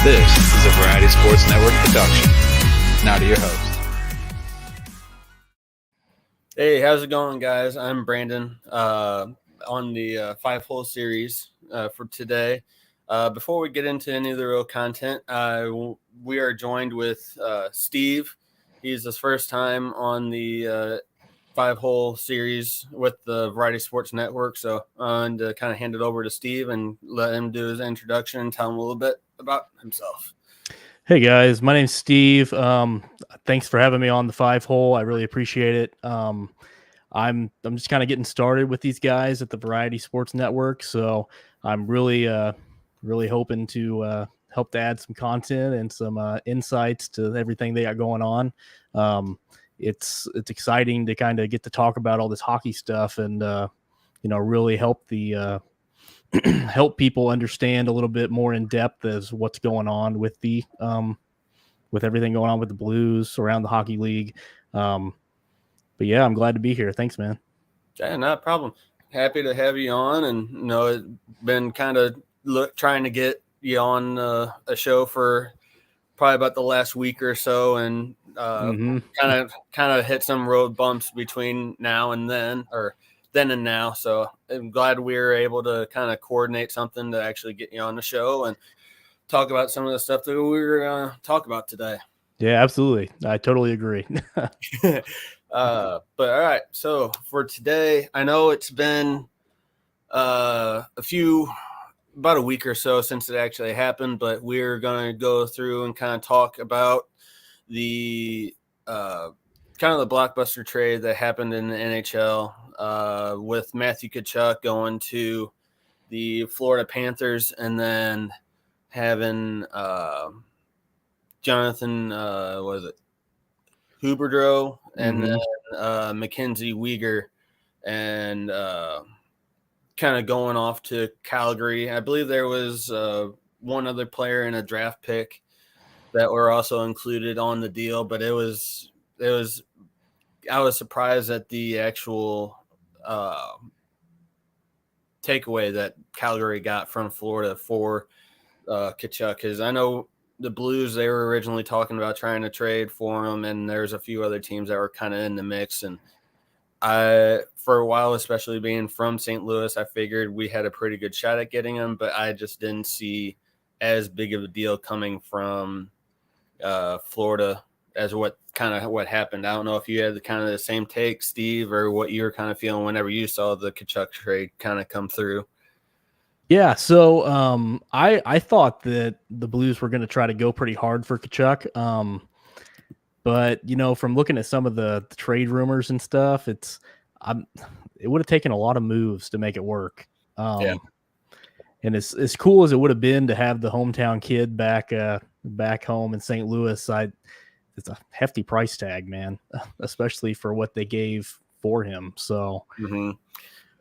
This is a Variety Sports Network production. Now to your host. Hey, how's it going, guys? I'm Brandon on the five-hole series for today. Before we get into any of the real content, we are joined with Steve. He's his first time on the five-hole series with the Variety Sports Network, so I'm to kind of hand it over to Steve and let him do his introduction and tell him a little bit about himself. Hey guys, my name's Steve. Thanks for having me on the five hole. I really appreciate it. I'm just kind of getting started with these guys at the Variety Sports Network, so I'm really hoping to help to add some content and some insights to everything they got going on. It's exciting to kind of get to talk about all this hockey stuff and really help the help people understand a little bit more in depth as what's going on with the with everything going on with the Blues around the hockey league. But yeah, I'm glad to be here. Thanks, man. Yeah, not a problem. Happy to have you on, and it's been kind of trying to get you on a show for probably about the last week or so, and kind of hit some road bumps between now and then, or then and now. So I'm glad we were able to kind of coordinate something to actually get you on the show and talk about some of the stuff that we were going to talk about today. Yeah, absolutely. I totally agree. But all right. So for today, I know it's been about a week or so since it actually happened, but we're going to go through and kind of talk about the kind of the blockbuster trade that happened in the NHL with Matthew Tkachuk going to the Florida Panthers, and then having Jonathan Huberdeau and then Mackenzie Weegar, and kind of going off to Calgary. I believe there was one other player and a draft pick that were also included on the deal, but I was surprised at the actual takeaway that Calgary got from Florida for Tkachuk, because I know the Blues, they were originally talking about trying to trade for him, and there's a few other teams that were kind of in the mix. And for a while, especially being from St. Louis, I figured we had a pretty good shot at getting him, but I just didn't see as big of a deal coming from Florida as what happened. I don't know if you had the same take, Steve, or what you were kind of feeling whenever you saw the Tkachuk trade kind of come through. Yeah, so I thought that the Blues were going to try to go pretty hard for Tkachuk, but from looking at some of the trade rumors and stuff, it would have taken a lot of moves to make it work. And as cool as it would have been to have the hometown kid back home in St. Louis, it's a hefty price tag, man, especially for what they gave for him. So,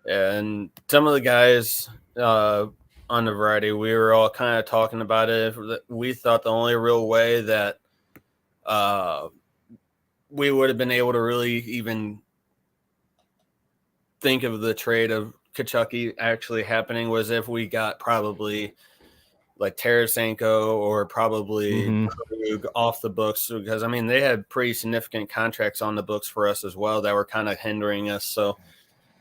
and some of the guys on the Variety, we were all kind of talking about it. We thought the only real way that we would have been able to really even think of the trade of Tkachuk actually happening was if we got probably like Tarasenko or probably Krug off the books, because I mean they had pretty significant contracts on the books for us as well that were kind of hindering us. So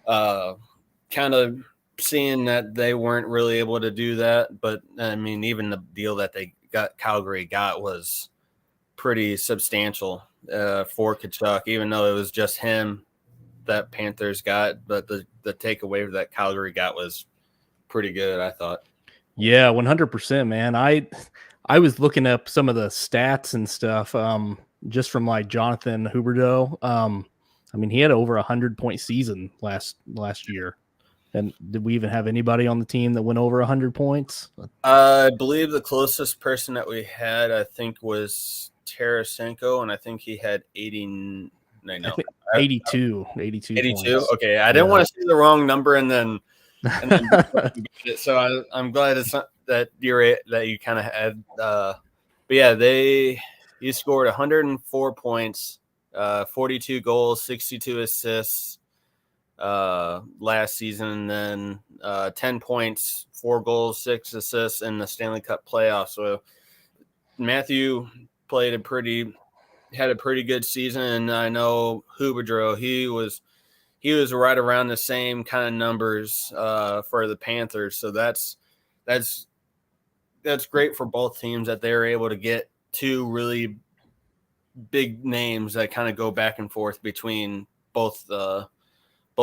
kind of seeing that they weren't really able to do that, but I mean even the deal that Calgary got was pretty substantial for Tkachuk, even though it was just him that Panthers got, but the takeaway that Calgary got was pretty good, I thought. Yeah, 100%, man. I was looking up some of the stats and stuff just from like Jonathan Huberdeau. I mean, he had over 100-point season last year. And did we even have anybody on the team that went over 100 points? I believe the closest person that we had, I think, was Tarasenko, and I think he had 80. No, 82. 82. Points. Okay, I didn't want to say the wrong number and then so I'm glad that you kind of had. But yeah, he scored 104 points, 42 goals, 62 assists last season, and then 10 points, 4 goals, 6 assists in the Stanley Cup playoffs. So Matthew had a pretty good season, and I know Huberdeau, he was right around the same kind of numbers for the Panthers. So that's great for both teams that they're able to get two really big names that kind of go back and forth between both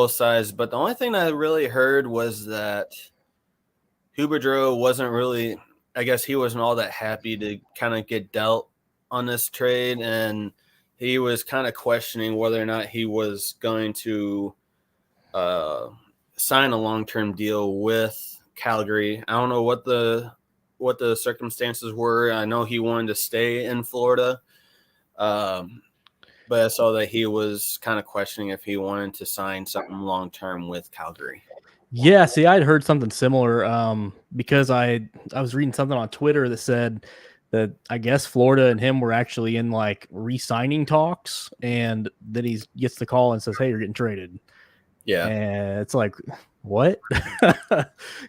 sides. But the only thing I really heard was that Huberdeau wasn't really, I guess he wasn't all that happy to kind of get dealt on this trade, and he was kind of questioning whether or not he was going to sign a long-term deal with Calgary. I don't know what the circumstances were. I know he wanted to stay in Florida, but I saw that he was kind of questioning if he wanted to sign something long-term with Calgary. Yeah, see, I'd heard something similar because I was reading something on Twitter that said that I guess Florida and him were actually in like re-signing talks, and then he gets the call and says, "Hey, you're getting traded." Yeah, and it's like, what?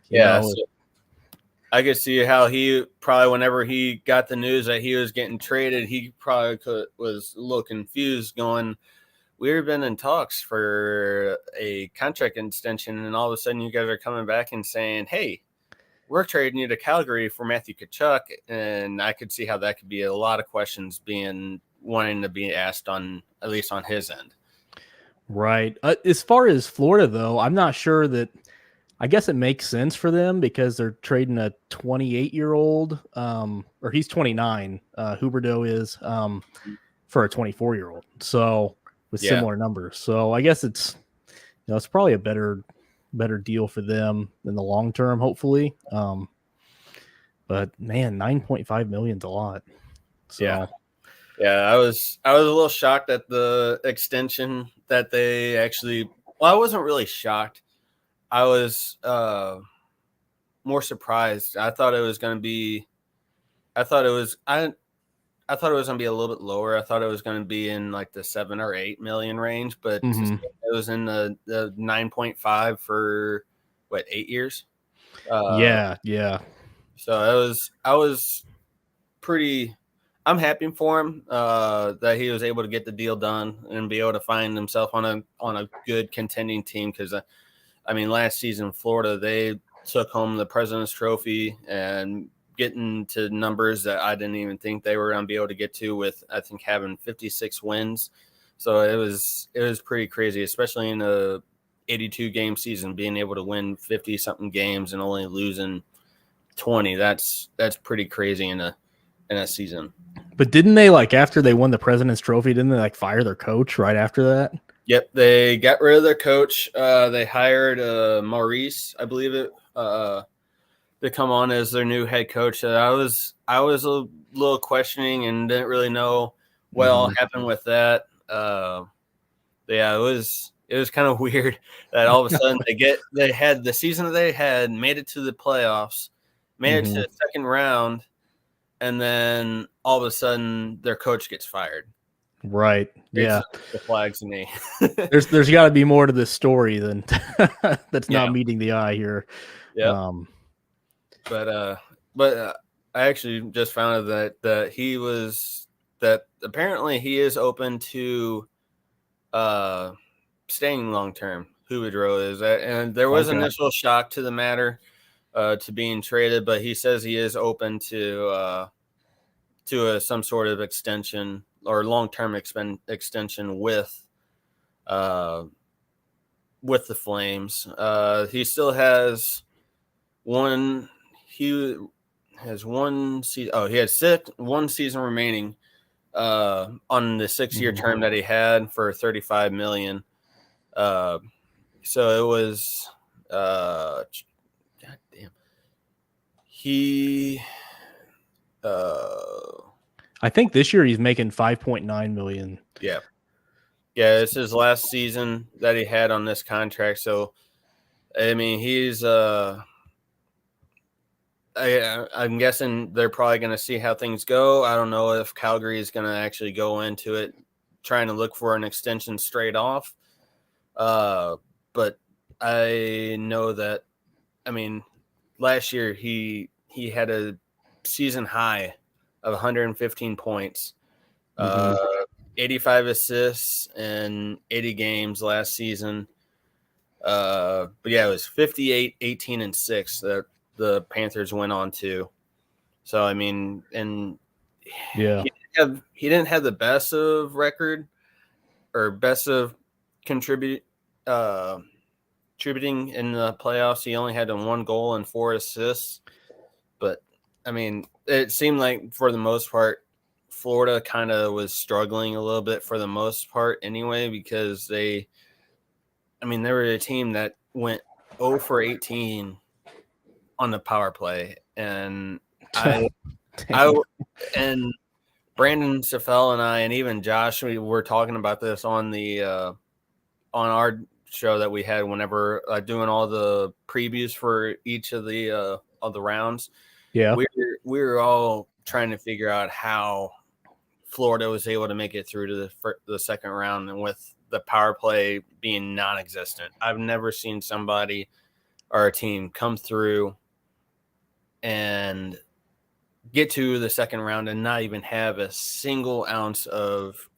yeah. So I could see how he probably, whenever he got the news that he was getting traded, he probably was a little confused, going, "We've been in talks for a contract extension, and all of a sudden you guys are coming back and saying, 'Hey, we're trading you to Calgary for Matthew Tkachuk.'" And I could see how that could be a lot of questions wanting to be asked on, at least on his end. Right. As far as Florida, though, I'm not sure that. I guess it makes sense for them because they're trading a 28-year-old, or he's 29. Huberdeau is for a 24-year-old. So with similar numbers. So I guess it's it's probably a better deal for them in the long term, hopefully. But man, $9.5 million is a lot. So yeah, I was a little shocked at the extension that they actually. Well, I wasn't really shocked. I was more surprised. I thought it was going to be. I thought it was going to be a little bit lower. I thought it was going to be in like the 7 or 8 million range, but it was in the 9.5 for 8 years. Yeah. So I was pretty. I'm happy for him that he was able to get the deal done and be able to find himself on a good contending team, because I mean, last season Florida, they took home the President's Trophy and getting to numbers that I didn't even think they were going to be able to get to, with I think having 56 wins. So it was pretty crazy, especially in a 82 game season, being able to win 50 something games and only losing 20. That's pretty crazy in a season. But didn't they, like, after they won the President's Trophy, didn't they like fire their coach right after that? Yep, they got rid of their coach. They hired Maurice, I believe it, to come on as their new head coach. I was a little questioning and didn't really know what all happened with that. Yeah, it was kind of weird that all of a sudden they had the season that they had, made it to the playoffs, made it to the second round, and then all of a sudden their coach gets fired. Right. Yeah. The flags to me. There's got to be more to this story than that's not meeting the eye here. Yeah. But I actually just found out that apparently he is open to staying long term. Huberdeau is, and there was initial shock to the matter to being traded, but he says he is open to some sort of extension or long-term extension with the Flames. He still has one. He has one season. Oh, he had one season remaining on the 6-year term that he had for $35 million. So it was. God damn. He. I think this year he's making $5.9 million. Yeah, it's his last season that he had on this contract. So, I mean, he's. I'm guessing they're probably going to see how things go. I don't know if Calgary is going to actually go into it trying to look for an extension straight off. But I know that. I mean, last year he had a season high of 115 points, Mhm. 85 assists in 80 games last season. But yeah, it was 58, 18, and 6 that the Panthers went on to. So I mean, and Yeah. he didn't have the best of record or best of contributing in the playoffs. He only had 1 goal and 4 assists. But I mean, it seemed like for the most part, Florida kind of was struggling a little bit for the most part anyway, because they were a team that went 0 for 18 on the power play. And I Dang. and Brandon Safel and I, and even Josh, we were talking about this on the on our show that we had whenever doing all the previews for each of the rounds. Yeah. We were all trying to figure out how Florida was able to make it through to the second round, and with the power play being non-existent. I've never seen somebody or a team come through and get to the second round and not even have a single ounce of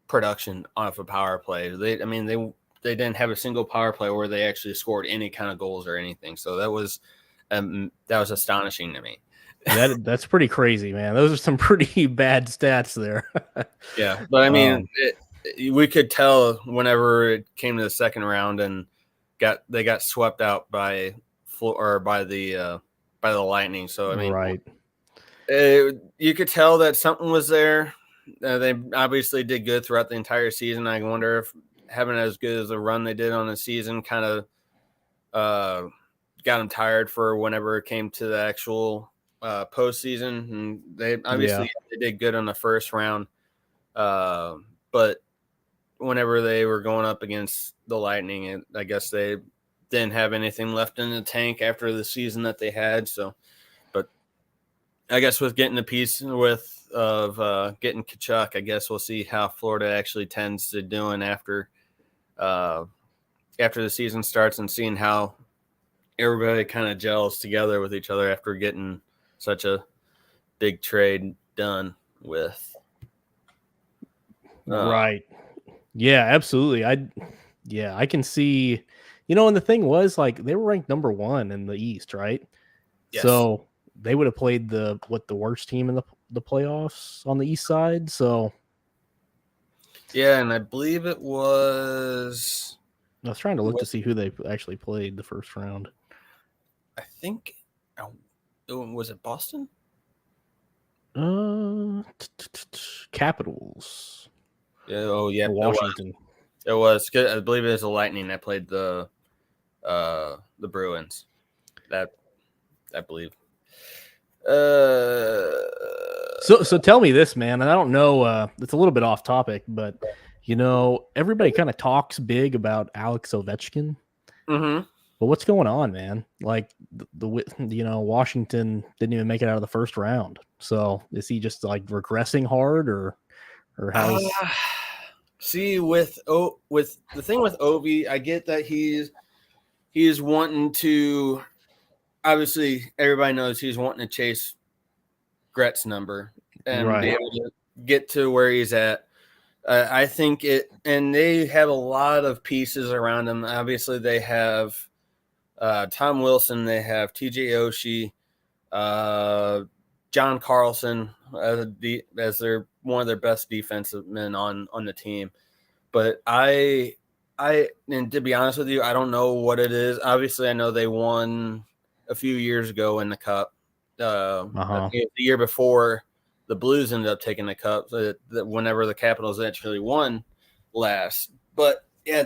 production off a power play. They didn't have a single power play where they actually scored any kind of goals or anything. So that was astonishing to me. That's pretty crazy, man. Those are some pretty bad stats there. Yeah, but I mean, we could tell whenever it came to the second round and they got swept out by the Lightning. So I mean, right. You could tell that something was there. They obviously did good throughout the entire season. I wonder if having as good as a run they did on the season kind of got them tired for whenever it came to the actual postseason. And they obviously they did good on the first round, but whenever they were going up against the Lightning, I guess they didn't have anything left in the tank after the season that they had. So, but I guess with getting the piece of getting Tkachuk, I guess we'll see how Florida actually tends to doing after the season starts, and seeing how everybody kind of gels together with each other after getting such a big trade done with. Right. Yeah, absolutely. I can see, and the thing was, like, they were ranked number 1 in the East, right? Yes. So they would have played the worst team in the playoffs on the East side. So yeah, and I believe it was. I was trying to look to see who they actually played the first round. I think was it Boston? Capitals. Yeah, oh yeah, Washington. It was. I believe it was the Lightning that played the Bruins. That I believe. So tell me this, man, and I don't know. It's a little bit off topic, but everybody kind of talks big about Alex Ovechkin. Mm-hmm. But what's going on, man? Like Washington didn't even make it out of the first round. So is he just like regressing hard, or how? See, with the thing with Ovi, I get that he's wanting to. Obviously, everybody knows he's wanting to chase Gret's number and be able to get to where he's at. I think and they have a lot of pieces around him. Obviously, they have Tom Wilson, they have TJ Oshie, John Carlson as their one of their best defensive men on the team. But and to be honest with you, I don't know what it is. Obviously, I know they won a few years ago in the Cup. The year before, the Blues ended up taking the Cup. Whenever the Capitals actually won last, but yeah,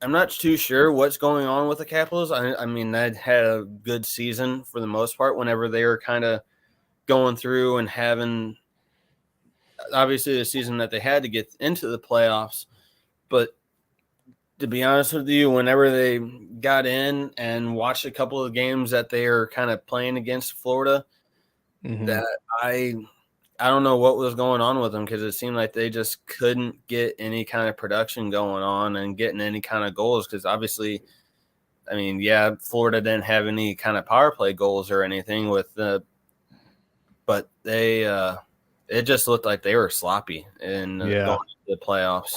I'm not too sure what's going on with the Capitals. I mean, they had a good season for the most part whenever they were kind of going through and having obviously the season that they had to get into the playoffs. But to be honest with you, whenever they got in and watched a couple of games that they are kind of playing against Florida, that I don't know what was going on with them, because it seemed like they just couldn't get any kind of production going on and getting any kind of goals, because obviously I mean, yeah, Florida didn't have any kind of power play goals or anything but they it just looked like they were sloppy in going to the playoffs.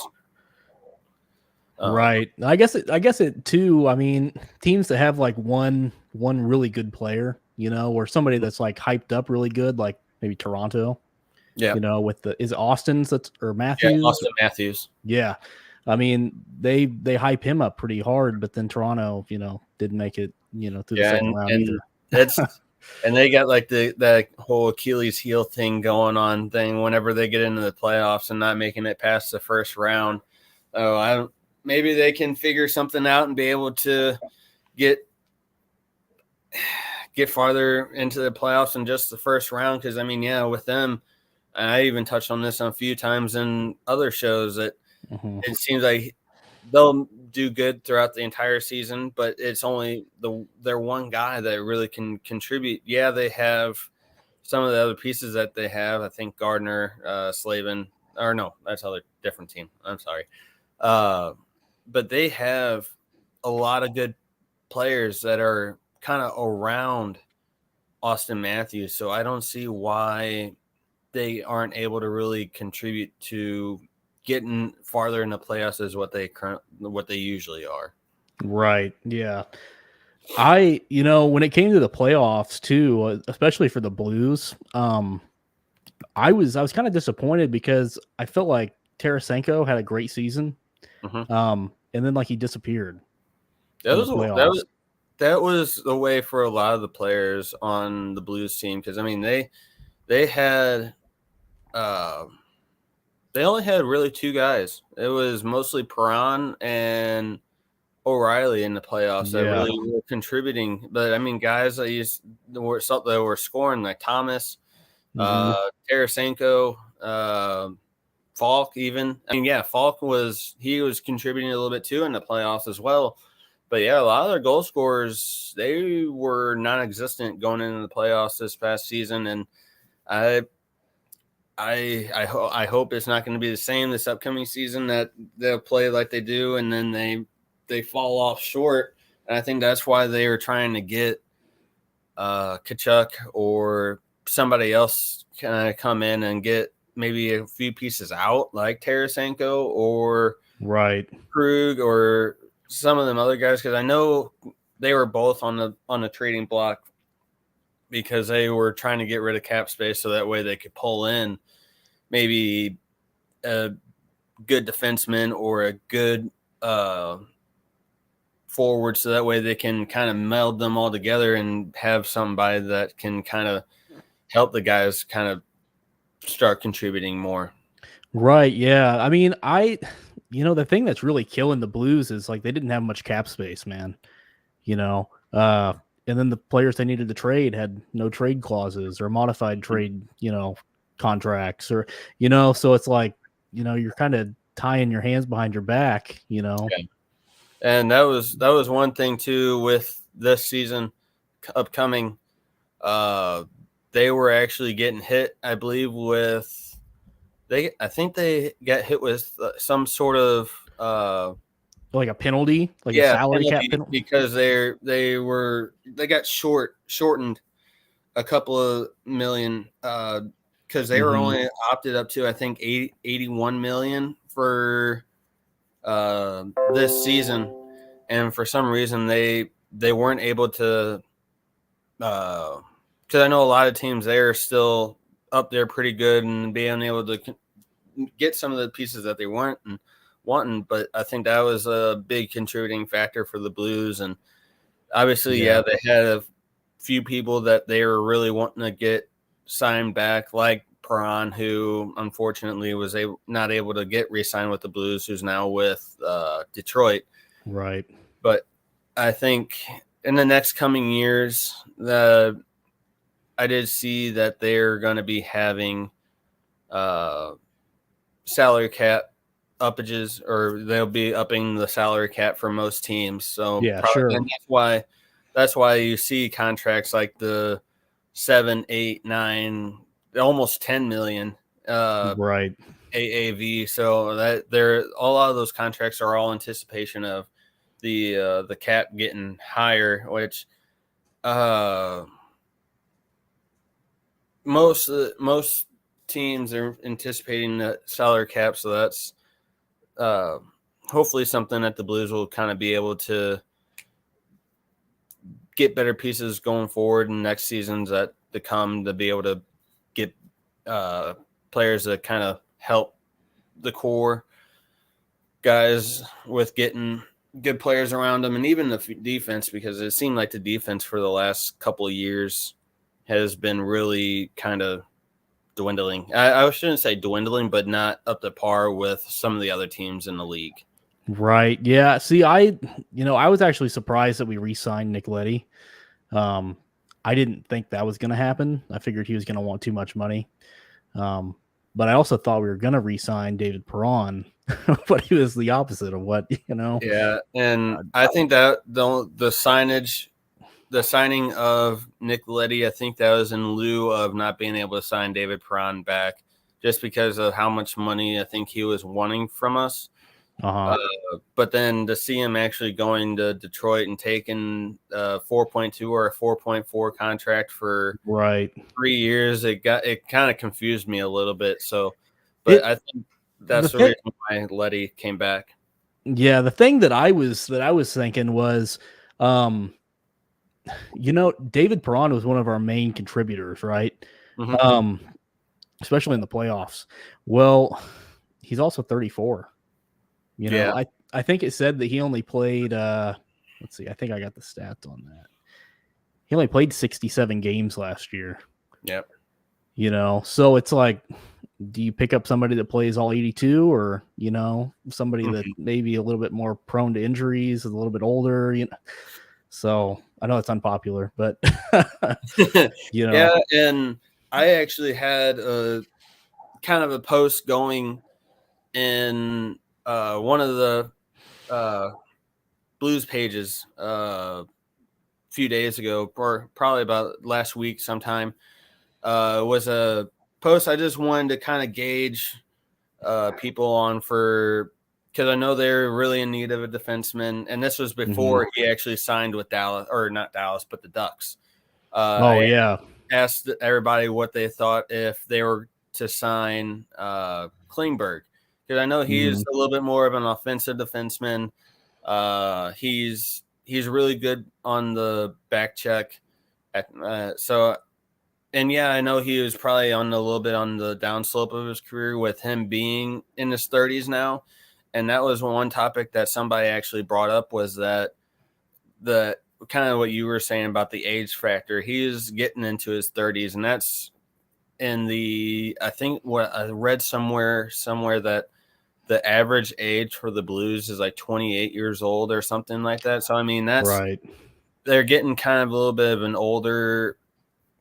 Right. I guess it too. I mean, teams that have like one really good player, or somebody that's like hyped up really good, like maybe Toronto. Yeah. With is it Austin's or Matthews? Yeah, Austin Matthews. Yeah. I mean, they hype him up pretty hard, but then Toronto, didn't make it, through the second round either. That's and they got like that whole Achilles heel thing going on whenever they get into the playoffs and not making it past the first round. Oh, maybe they can figure something out and be able to get farther into the playoffs than just the first round. Because I mean, yeah, with them, I even touched on this a few times in other shows that it seems like they'll do good throughout the entire season, but it's only their one guy that really can contribute. Yeah, they have some of the other pieces that they have. I think Gardner, Slavin, or no, that's a different team. I'm sorry. But they have a lot of good players that are kind of around Austin Matthews. So I don't see why they aren't able to really contribute to getting farther in the playoffs as what they usually are. Right. Yeah. When it came to the playoffs too, especially for the Blues, I was kind of disappointed because I felt like Tarasenko had a great season. And then like he disappeared. That was the way for a lot of the players on the Blues team. Cause I mean, they had, they only had really two guys. It was mostly Perron and O'Reilly in the playoffs that really were contributing. But I mean, guys that were scoring like Thomas, Tarasenko, Falk even. I mean, yeah, Falk was contributing a little bit too in the playoffs as well. But yeah, a lot of their goal scorers, they were non-existent going into the playoffs this past season, and I hope it's not going to be the same this upcoming season, that they'll play like they do and then they fall off short. And I think that's why they were trying to get Tkachuk or somebody else kind of come in and get maybe a few pieces out, like Tarasenko or Krug or some of them other guys, because I know they were both on the trading block because they were trying to get rid of cap space so that way they could pull in maybe a good defenseman or a good forward, so that way they can kind of meld them all together and have somebody that can kind of help the guys kind of start contributing more. Right. Yeah. I mean, the thing that's really killing the Blues is like they didn't have much cap space, man. And then the players they needed to trade had no trade clauses or modified trade, contracts or, so it's like, you're kind of tying your hands behind your back, Okay. And that was one thing too with this season upcoming. They were actually getting hit, I believe, I think they got hit with some sort of like a penalty, like a salary cap penalty, because they got shortened a couple of million because they were only opted up to, I think, 81 million for this season, and for some reason they weren't able to, because I know a lot of teams they're still up there pretty good and being able to get some of the pieces that they weren't wanting, but I think that was a big contributing factor for the Blues. And obviously, they had a few people that they were really wanting to get signed back, like Perron, who unfortunately was not able to get re-signed with the Blues, who's now with Detroit. Right. But I think in the next coming years, I did see that they're going to be having salary cap uppages, or they'll be upping the salary cap for most teams. So sure. And that's why you see contracts like the 7, 8, 9, almost 10 million AAV. So that a lot of those contracts are all anticipation of the cap getting higher, which most teams are anticipating the salary cap, so that's hopefully something that the Blues will kind of be able to get better pieces going forward in next seasons that to come, to be able to get players that kind of help the core guys with getting good players around them, and even the defense, because it seemed like the defense for the last couple of years has been really kind of dwindling. I shouldn't say dwindling, but not up to par with some of the other teams in the league. Right. Yeah. See, I was actually surprised that we re-signed Nick Leddy. I didn't think that was going to happen. I figured he was going to want too much money. But I also thought we were going to re-sign David Perron, but he was the opposite of what, Yeah. And I think that the signing of Nick Leddy, I think that was in lieu of not being able to sign David Perron back, just because of how much money I think he was wanting from us. But then to see him actually going to Detroit and taking a 4.2 or a 4.4 contract for 3 years, it kind of confused me a little bit. So, but I think that's the reason why Leddy came back. Yeah, the thing that I was thinking was, David Perron was one of our main contributors, right? Mm-hmm. Especially in the playoffs. Well, he's also 34. I think it said that he only played let's see, I think I got the stats on that. He only played 67 games last year. Yep. So it's like, do you pick up somebody that plays all 82, or somebody that maybe a little bit more prone to injuries, a little bit older, So I know it's unpopular, but Yeah, and I actually had a kind of a post going in one of the Blues pages a few days ago, or probably about last week sometime. Was a post I just wanted to kind of gauge people on, because I know they're really in need of a defenseman, and this was before he actually signed with Dallas, or not Dallas, but the Ducks. I asked everybody what they thought if they were to sign Klingberg, because I know he's a little bit more of an offensive defenseman. He's really good on the back check. And yeah, I know he was probably a little bit on the downslope of his career with him being in his 30s now. And that was one topic that somebody actually brought up, was that the kind of what you were saying about the age factor. He is getting into his 30s, and that's I think what I read somewhere that the average age for the Blues is like 28 years old or something like that. So, I mean, that's right. They're getting kind of a little bit of an older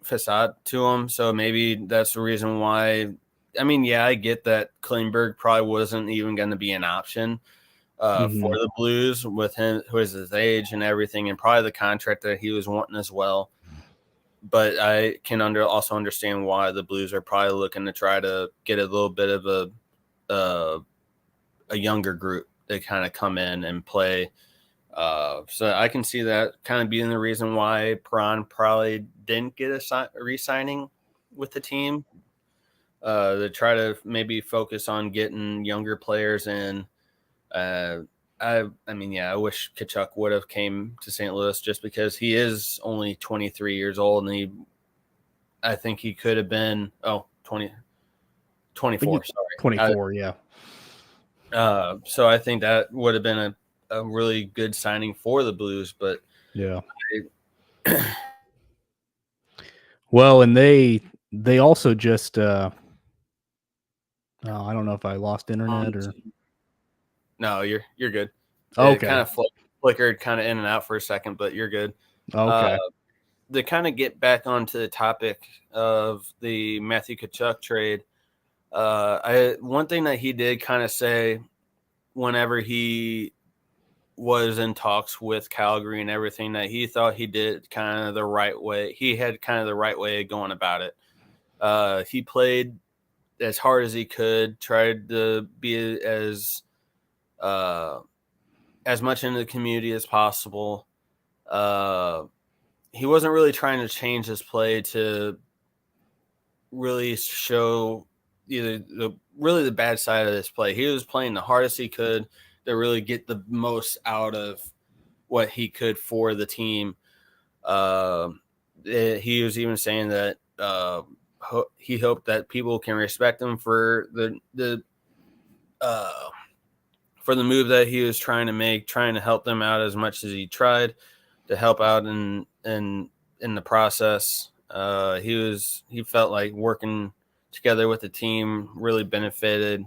facade to them. So maybe that's the reason why. I mean, yeah, I get that Klingberg probably wasn't even going to be an option for the Blues with him, who is his age and everything, and probably the contract that he was wanting as well. But I can also understand why the Blues are probably looking to try to get a little bit of a younger group to kind of come in and play. So I can see that kind of being the reason why Perron probably didn't get a re-signing with the team. To try to maybe focus on getting younger players in. I wish Tkachuk would have came to St. Louis, just because he is only 23 years old, and I think he could have been 24. Sorry, 24. Yeah. So I think that would have been a really good signing for the Blues, but yeah. Well, and they also just I don't know if I lost internet or. No, you're good. Okay. It kind of flickered kind of in and out for a second, but you're good. Okay. To kind of get back onto the topic of the Matthew Tkachuk trade, one thing that he did kind of say whenever he was in talks with Calgary and everything, that he thought he did kind of the right way. He had kind of the right way of going about it. He played as hard as he could, tried to be as as much into the community as possible. He wasn't really trying to change his play to really show either the bad side of this play. He was playing the hardest he could to really get the most out of what he could for the team. He was even saying that he hoped that people can respect him for the move that he was trying to make, trying to help them out as much as he tried to help out in the process. He felt like working together with the team really benefited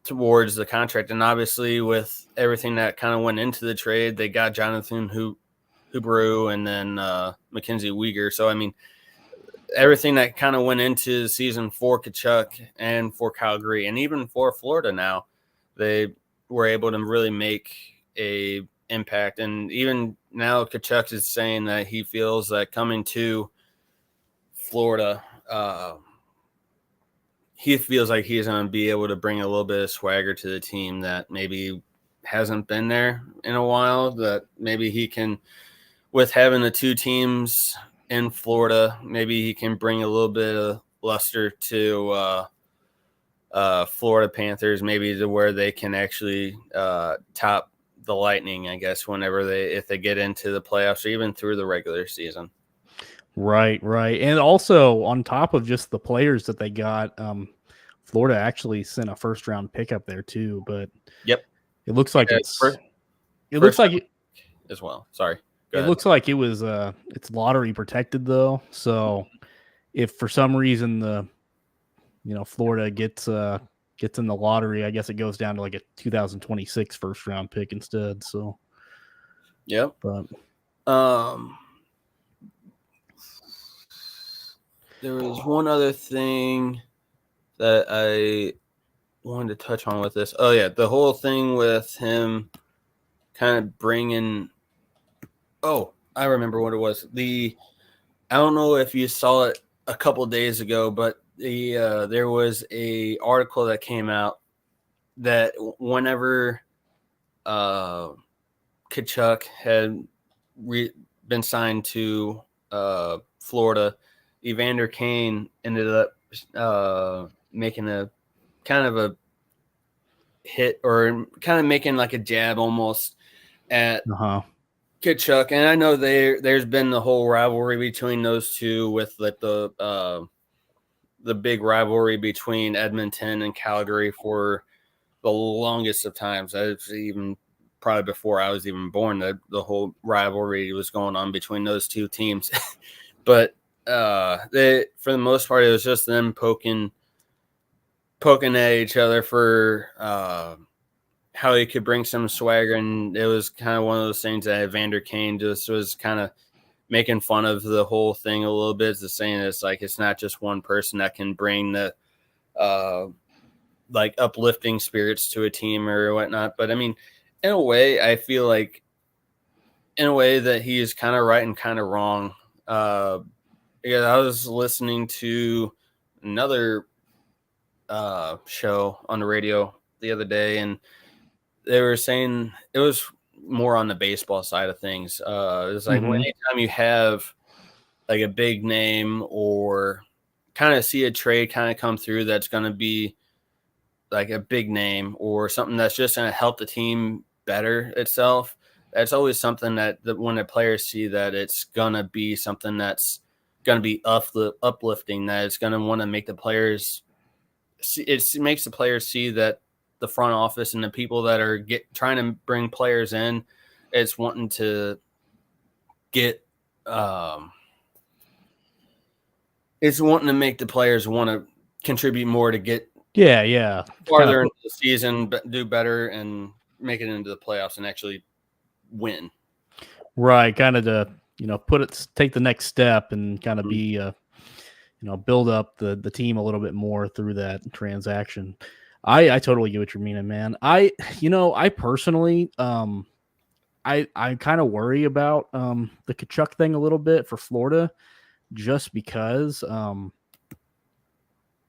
towards the contract. And obviously with everything that kind of went into the trade, they got Jonathan Hubrew and then Mackenzie Weegar. So, I mean, everything that kind of went into season for Tkachuk and for Calgary and even for Florida now, they were able to really make a impact. And even now Tkachuk is saying that he feels that coming to Florida, he feels like he's going to be able to bring a little bit of swagger to the team that maybe hasn't been there in a while, that maybe he can, with having the two teams in Florida, maybe he can bring a little bit of luster to Florida Panthers, maybe to where they can actually top the Lightning, I guess, if they get into the playoffs or even through the regular season. Right. And also on top of just the players that they got, Florida actually sent a first round pick up there too, but yep, it looks like it looks like it as well. Sorry. It looks like it was it's lottery protected though. So if for some reason Florida gets in the lottery, I guess it goes down to like a 2026 first round pick instead. So yep. But there was one other thing that I wanted to touch on with this. Oh yeah, the whole thing with him kind of bringing. Oh, I remember what it was. I don't know if you saw it a couple days ago, but there was a article that came out that whenever Tkachuk had been signed to Florida, Evander Kane ended up making a kind of a hit or kind of making like a jab almost at Tkachuk. And I know there's been the whole rivalry between those two with like the big rivalry between Edmonton and Calgary for the longest of times. I've even probably before I was even born, the whole rivalry was going on between those two teams. But for the most part, it was just them poking at each other for how he could bring some swagger. And it was kind of one of those things that Evander Kane just was kind of making fun of the whole thing a little bit. It's just saying it's not just one person that can bring the like uplifting spirits to a team or whatnot. But I mean, in a way, I feel like in a way that he is kind of right and kind of wrong. Because I was listening to another show on the radio the other day, and they were saying it was more on the baseball side of things. It was like anytime you have like a big name or kind of see a trade kind of come through that's going to be like a big name or something that's just going to help the team better itself, that's always something that when the players see that it's going to be something that's going to be uplifting, that it's going to want to make the players see, it makes the players see that the front office and the people that are trying to bring players in, it's wanting to get it's wanting to make the players want to contribute more to get farther into the season, but do better and make it into the playoffs and actually win. Right, kind of to take the next step and kind of be build up the team a little bit more through that transaction. I totally get what you're meaning, man. I personally I kind of worry about the Tkachuk thing a little bit for Florida, just because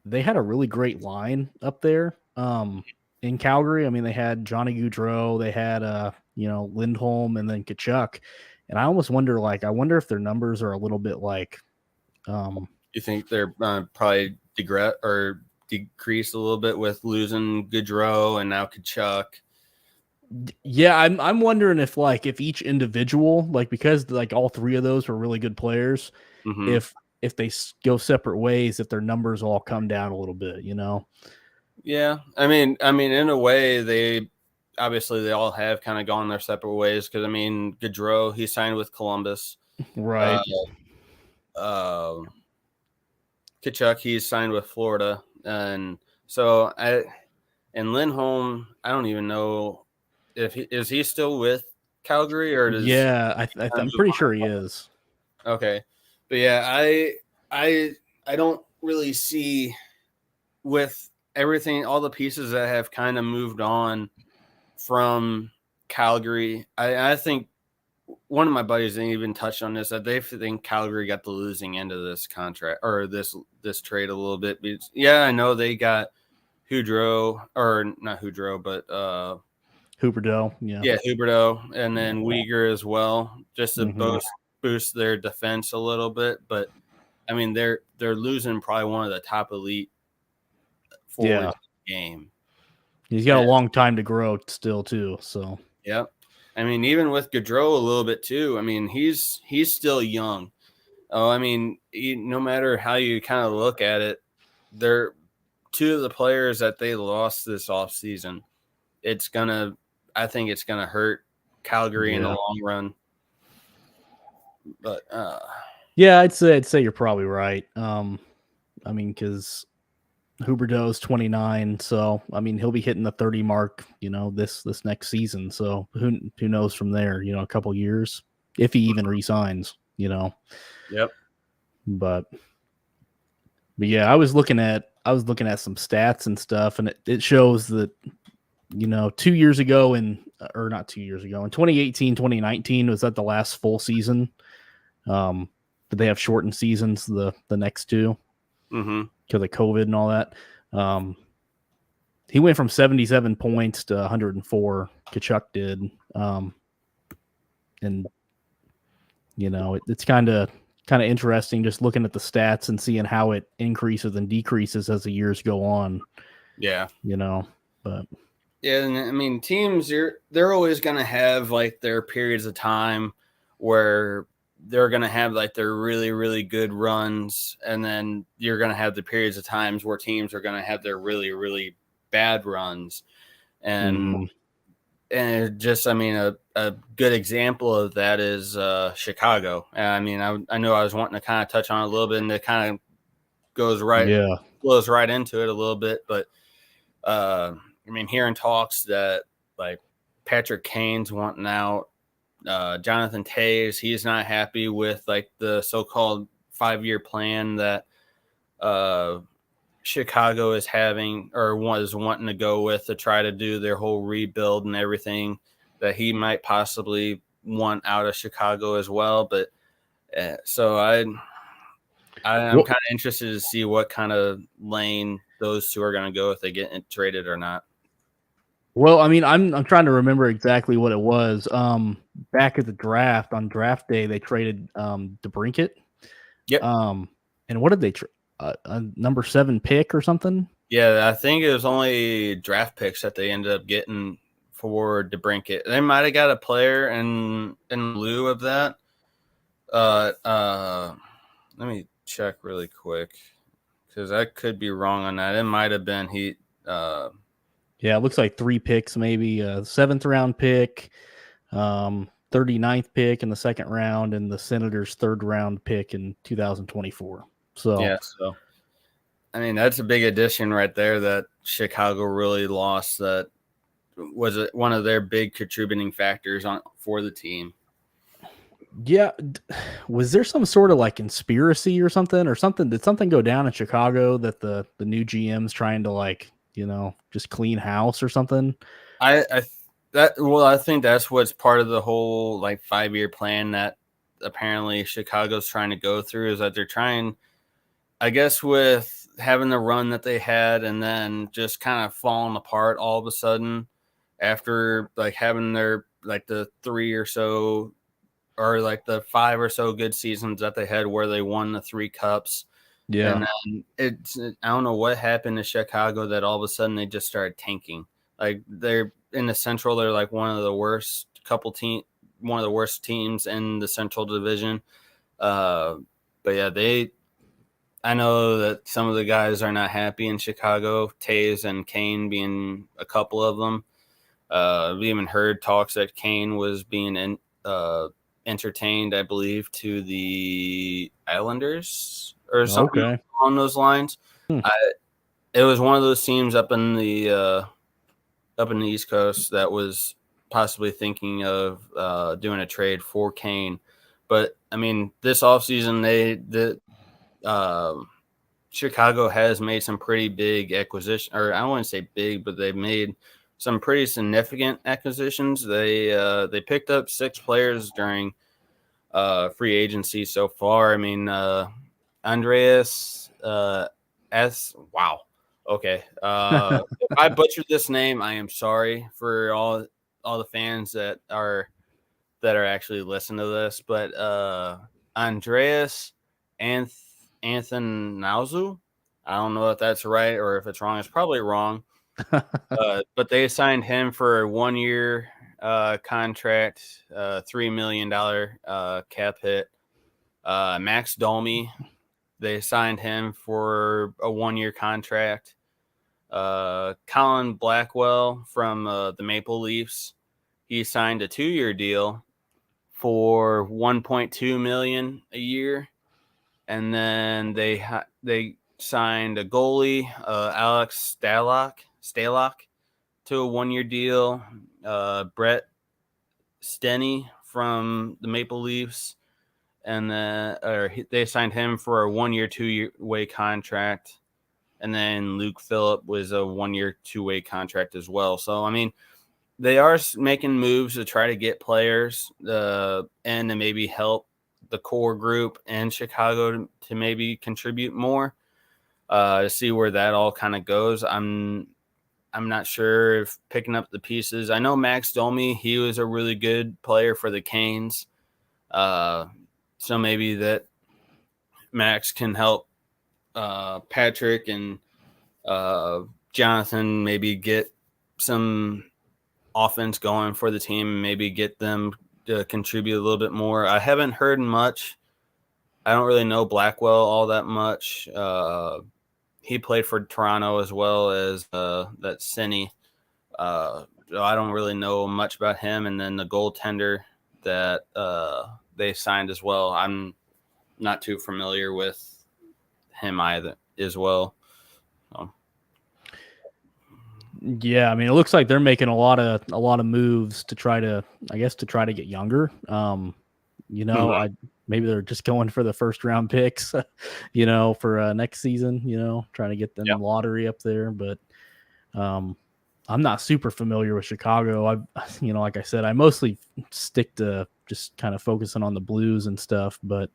they had a really great line up there. And in Calgary. I mean, they had Johnny Gaudreau, they had Lindholm, and then Kachuk. And I almost wonder, I wonder if their numbers are a little bit you think they're probably decreased a little bit with losing Gaudreau and now Kachuk? Yeah, I'm wondering if each individual, because all three of those were really good players, Mm-hmm. if they go separate ways, if their numbers all come down a little bit, Yeah, I mean, in a way, they all have kind of gone their separate ways because Gaudreau, he signed with Columbus, right? Kachuk, he's signed with Florida, and so and Lindholm, I don't even know if is he still with Calgary or does I'm pretty sure he is. Okay, but yeah, I don't really see with everything, all the pieces that have kind of moved on from Calgary. I think one of my buddies even touched on this, that they think Calgary got the losing end of this contract or this trade a little bit. Because, yeah, I know they got Huberdeau, but Huberdeau, yeah, Huberdeau, and then Uyghur as well, just to boost their defense a little bit. But I mean, they're losing probably one of the top elite forwards in the game. He's got a long time to grow still too. So yep. I mean, even with Gaudreau a little bit too. I mean, he's still young. Oh, I mean, no matter how you kind of look at it, they're two of the players that they lost this offseason. I think it's gonna hurt Calgary in the long run. But yeah, I'd say you're probably right. I mean, because Huberdeau's 29, so I mean he'll be hitting the 30 mark, this next season. So who knows from there? A couple years if he even resigns. Yep. But yeah, I was looking at some stats and stuff, and it shows that 2 years ago in 2018, 2019 was that the last full season. But they have shortened seasons the next two. Mm-hmm. Because of COVID and all that. He went from 77 points to 104. Kachuk did. And it's kind of interesting just looking at the stats and seeing how it increases and decreases as the years go on. Yeah. But yeah, and I mean, teams, they're always going to have their periods of time where they're going to have their really, really good runs. And then you're going to have the periods of times where teams are going to have their really, really bad runs. And, and just, a good example of that is Chicago. I mean, I know I was wanting to kind of touch on it a little bit, and it kind of flows right into it a little bit. But, hearing talks that Patrick Kane's wanting out, Jonathan Toews, he's not happy with the so-called 5-year plan that Chicago is having or was wanting to go with to try to do their whole rebuild and everything, that he might possibly want out of Chicago as well. But so I'm kind of interested to see what kind of lane those two are going to go, if they get traded or not. Well, I mean, I'm trying to remember exactly what it was. Back at the draft, on draft day, they traded DeBrincat. Yep. And what did they trade? A number 7 pick or something? Yeah, I think it was only draft picks that they ended up getting for DeBrincat. They might have got a player in lieu of that. Let me check really quick because I could be wrong on that. It might have been yeah, it looks like 3 picks, maybe a 7th round pick, 39th pick in the 2nd round, and the Senators' 3rd round pick in 2024. So yeah, I mean, that's a big addition right there that Chicago really lost. That was one of their big contributing factors for the team. Yeah, was there some sort of conspiracy or something? Did something go down in Chicago that the new GM's trying to just clean house or something? I think that's what's part of the whole 5-year plan that apparently Chicago's trying to go through, is that they're trying, I guess, with having the run that they had and then just kind of falling apart all of a sudden after like having their like the 3 or so or like the 5 or so good seasons that they had where they won the 3 cups. Yeah. And then I don't know what happened to Chicago that all of a sudden they just started tanking. Like they're in the Central, they're like one of the worst teams in the Central Division. But yeah, I know that some of the guys are not happy in Chicago, Taves and Kane being a couple of them. We even heard talks that Kane was being entertained, I believe, to the Islanders or something along those lines. It was one of those teams up in the East Coast that was possibly thinking of doing a trade for Kane. But I mean, this offseason, Chicago has made some pretty big acquisition, or I don't want to say big, but they've made some pretty significant acquisitions. They picked up 6 players during free agency so far. I mean, Andreas S. Wow. Okay. If I butchered this name, I am sorry for all the fans that are actually listening to this. But Andreas Anthonauzu, I don't know if that's right or if it's wrong. It's probably wrong. But they signed him for a 1-year contract, $3 million cap hit. Max Domi, they signed him for a 1-year contract. Colin Blackwell from the Maple Leafs, he signed a 2-year deal for $1.2 million a year, and then they signed a goalie, Alex Stalock, to a 1-year deal. Brett Stenny from the Maple Leafs, and then they signed him for a 1-year, 2-way contract. And then Luke Phillip was a 1-year, 2-way contract as well. So, I mean, they are making moves to try to get players and to maybe help the core group in Chicago to maybe contribute more, to see where that all kind of goes. I'm not sure if picking up the pieces. I know Max Domi, he was a really good player for the Canes. So maybe that Max can help Patrick and Jonathan maybe get some offense going for the team and maybe get them to contribute a little bit more. I haven't heard much. I don't really know Blackwell all that much. He played for Toronto as well as that Senny. So I don't really know much about him. And then the goaltender that they signed as well, I'm not too familiar with him either as well. So. Yeah, I mean, it looks like they're making a lot of moves to try to get younger. Maybe they're just going for the first round picks, for next season, trying to get them lottery up there. But I'm not super familiar with Chicago. Like I said, I mostly stick to just kind of focusing on the Blues and stuff, but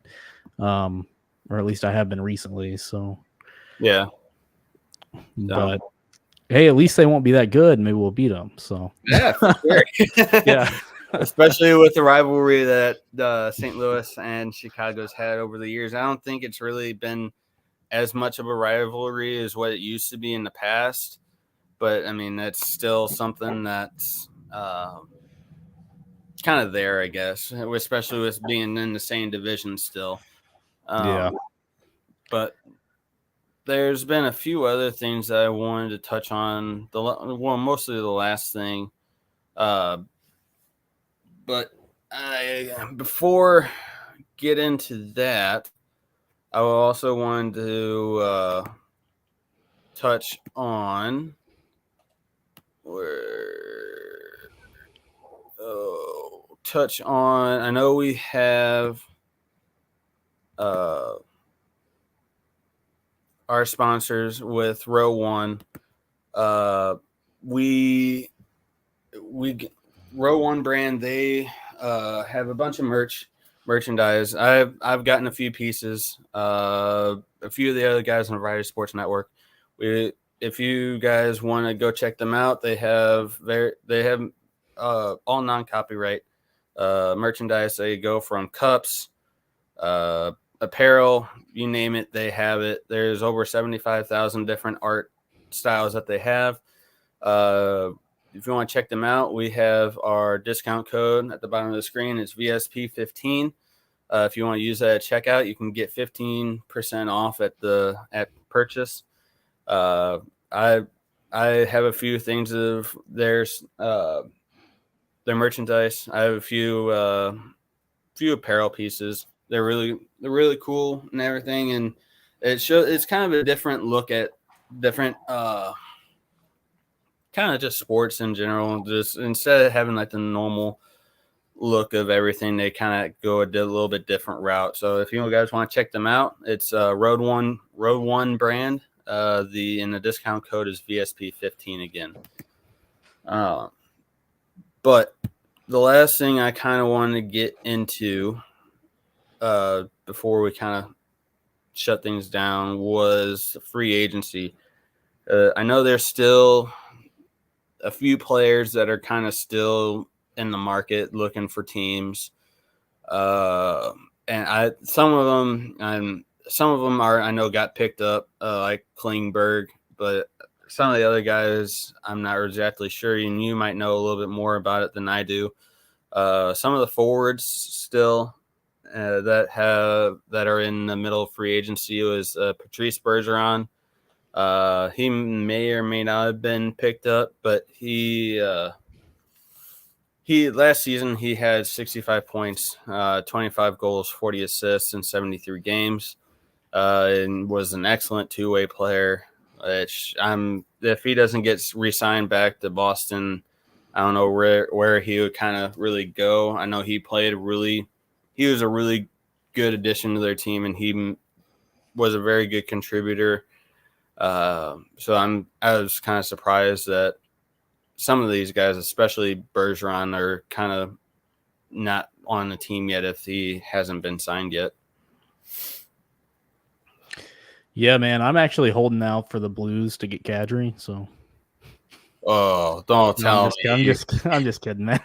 or at least I have been recently. So yeah, but hey, at least they won't be that good. Maybe we'll beat them. So yeah, for sure. Yeah. Especially with the rivalry that St. Louis and Chicago's had over the years. I don't think it's really been as much of a rivalry as what it used to be in the past. But, I mean, that's still something that's kind of there, I guess, especially with being in the same division still. But there's been a few other things that I wanted to touch on. Mostly the last thing. But before get into that, I also wanted to touch on I know we have our sponsors with Row One. We Row One brand, they have a bunch of merch merchandise. I've gotten a few pieces. A few of the other guys on the Variety Sports Network. If you guys want to go check them out, they have all non-copyright merchandise. They go from cups, apparel, you name it, they have it. There's over 75,000 different art styles that they have. If you want to check them out, we have our discount code at the bottom of the screen. It's VSP15. If you want to use that at checkout, you can get 15% off at purchase. I have a few things of their merchandise. I have a few apparel pieces. They're really cool and everything, and it's kind of a different look at different kind of just sports in general. Just instead of having like the normal look of everything, they kind of go a little bit different route. So if you guys want to check them out, it's Road One brand. The discount code is VSP15 again. But the last thing I kind of wanted to get into before we kind of shut things down was free agency. I know there's still a few players that are kind of still in the market looking for teams. And some of them are, I know, got picked up, like Klingberg, but some of the other guys, I'm not exactly sure, and you might know a little bit more about it than I do. Some of the forwards still that are in the middle of free agency was Patrice Bergeron. He may or may not have been picked up, but he last season he had 65 points, 25 goals, 40 assists in 73 games, and was an excellent two-way player. If he doesn't get re-signed back to Boston, I don't know where he would kind of really go. I know he was a really good addition to their team, and he was a very good contributor. So I was kind of surprised that some of these guys, especially Bergeron, are kind of not on the team yet if he hasn't been signed yet. Yeah, man, I'm actually holding out for the Blues to get Kadri. So, oh, don't tell me. I'm just kidding, man.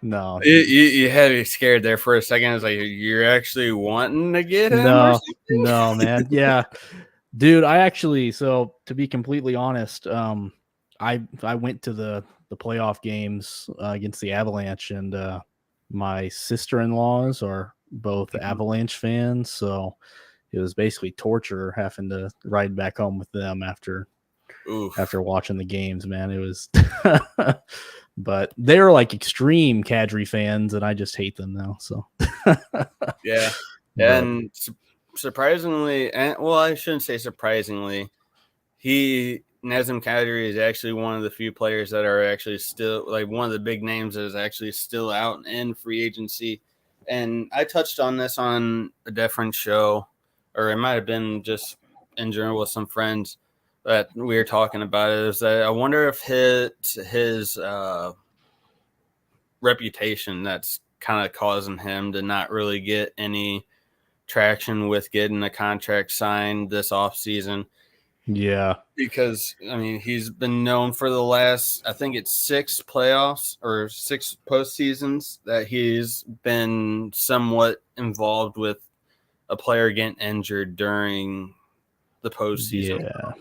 No, you had me scared there for a second. I was like, you're actually wanting to get him? No, man. Yeah, dude. So to be completely honest, I went to the playoff games against the Avalanche, and my sister-in-laws are both Avalanche fans, so it was basically torture having to ride back home with them after watching the games, man. It was but they're like extreme Kadri fans, and I just hate them now. So yeah. And surprisingly, I shouldn't say surprisingly, Nazem Kadri is actually one of the few players that are actually still, like, one of the big names that is actually still out in free agency. And I touched on this on a different show, or it might have been just in general with some friends that we were talking about it, is that I wonder if his reputation that's kind of causing him to not really get any traction with getting a contract signed this offseason. Yeah. Because, I mean, he's been known for the last, I think it's 6 playoffs or 6 postseasons that he's been somewhat involved with a player getting injured during the postseason. Yeah.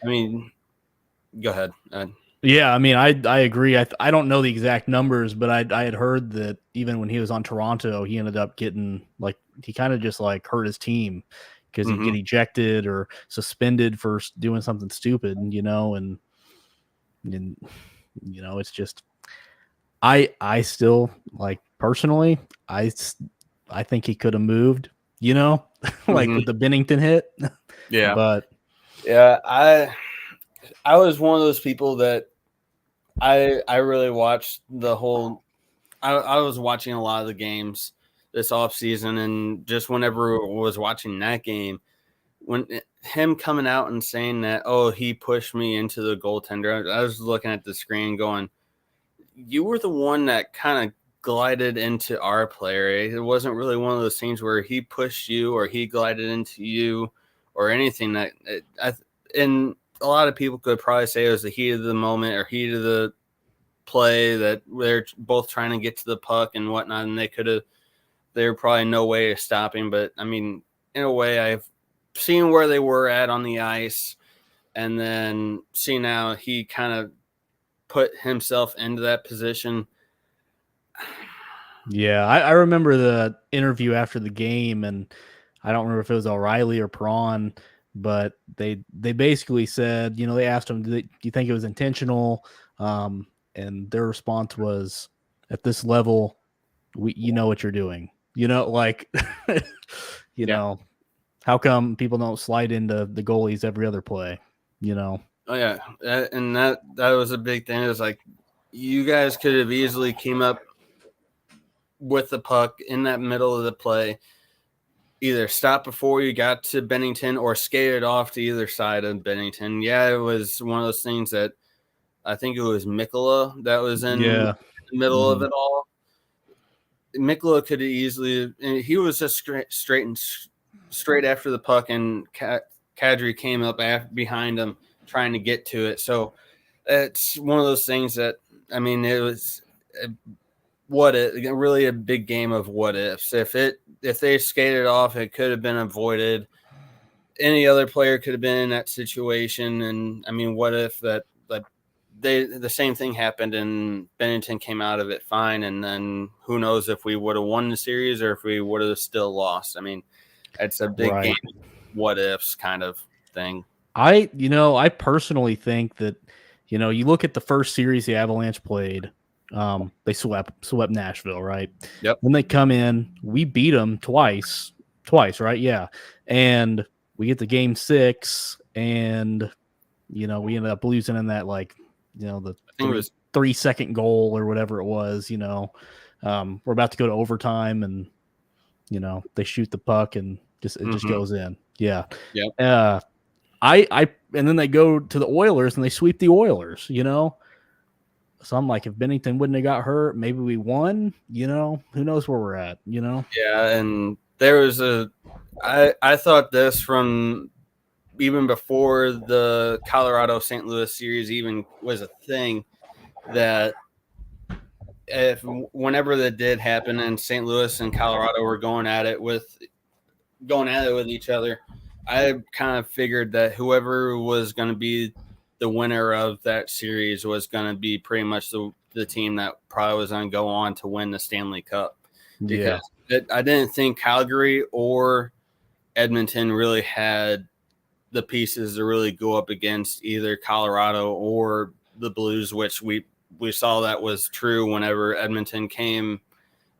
I mean, go ahead. Yeah, I mean, I agree. I don't know the exact numbers, but I had heard that even when he was on Toronto, he ended up getting, like, he kind of just like hurt his team because he'd get ejected or suspended for doing something stupid, and it's just, I still, like, personally, I think he could have moved, like with the Bennington hit. Yeah. But yeah, I was one of those people that I really watched the whole, I was watching a lot of the games this offseason, and just whenever I was watching that game, when him coming out and saying that, oh, he pushed me into the goaltender, I was looking at the screen going, you were the one that kind of glided into our player. It wasn't really one of those things where he pushed you or he glided into you or anything. And a lot of people could probably say it was the heat of the moment or heat of the play that they're both trying to get to the puck and whatnot, and there were probably no way of stopping. But I mean, in a way, I've seen where they were at on the ice, and then see now he kind of put himself into that position. Yeah, I remember the interview after the game, and I don't remember if it was O'Reilly or Prawn, but they basically said, they asked him, do you think it was intentional? And their response was, at this level, you know what you're doing. Like, know, how come people don't slide into the goalies every other play? Oh yeah, and that was a big thing. It was like you guys could have easily came up with the puck in that middle of the play, either stop before you got to Bennington or skated off to either side of Bennington. Yeah, it was one of those things that I think it was Mikkola that was in the middle of it all. Mikkola could have easily, and he was just straight after the puck, and Kadri came up behind him trying to get to it. So it's one of those things that, I mean, it was really a big game of what ifs. If they skated off, it could have been avoided. Any other player could have been in that situation. And I mean, what if the same thing happened and Bennington came out of it fine, and then who knows if we would have won the series or if we would have still lost. I mean, it's a big game, what ifs kind of thing. I personally think that, you look at the first series the Avalanche played, they swept Nashville, right? Yep. When they come in, we beat them twice, right? Yeah. And we get to game 6, and, we ended up losing in that, like, the 3-second goal or whatever it was, we're about to go to overtime, and, they shoot the puck and just goes in. Yeah. Yep. And then they go to the Oilers and they sweep the Oilers, So I'm like, if Bennington wouldn't have got hurt, maybe we won, who knows where we're at, Yeah. And there was I thought this from even before the Colorado St. Louis series even was a thing, that whenever that did happen and St. Louis and Colorado were going at it with each other, I kind of figured that whoever was going to be the winner of that series was going to be pretty much the team that probably was going to go on to win the Stanley Cup. Because I didn't think Calgary or Edmonton really had the pieces to really go up against either Colorado or the Blues, which we saw that was true whenever Edmonton came